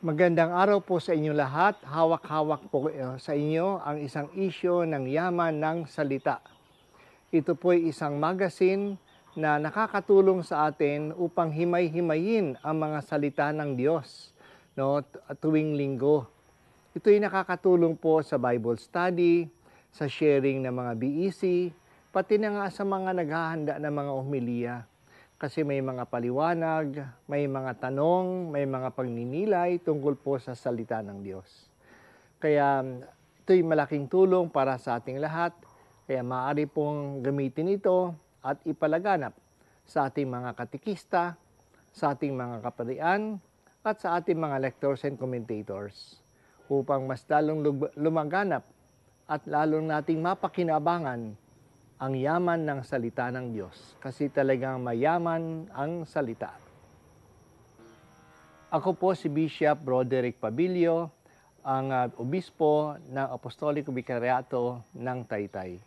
Magandang araw po sa inyo lahat. Hawak-hawak po sa inyo ang isang isyo ng yaman ng salita. Ito po ay isang magazine na nakakatulong sa atin upang himay-himayin ang mga salita ng Diyos tuwing linggo. Ito ay nakakatulong po sa Bible study, sa sharing ng mga BEC, pati na nga sa mga naghahanda ng mga homilya. Kasi may mga paliwanag, may mga tanong, may mga pagninilay tungkol po sa salita ng Diyos. Kaya ito'y malaking tulong para sa ating lahat. Kaya maaari pong gamitin ito at ipalaganap sa ating mga katikista, sa ating mga kaparian, at sa ating mga lectors and commentators upang mas lalong lumaganap at lalong nating mapakinabangan ang yaman ng salita ng Diyos, kasi talagang mayaman ang salita. Ako po si Bishop Broderick Pabilio, ang obispo ng Apostolic Vicariato ng Taytay.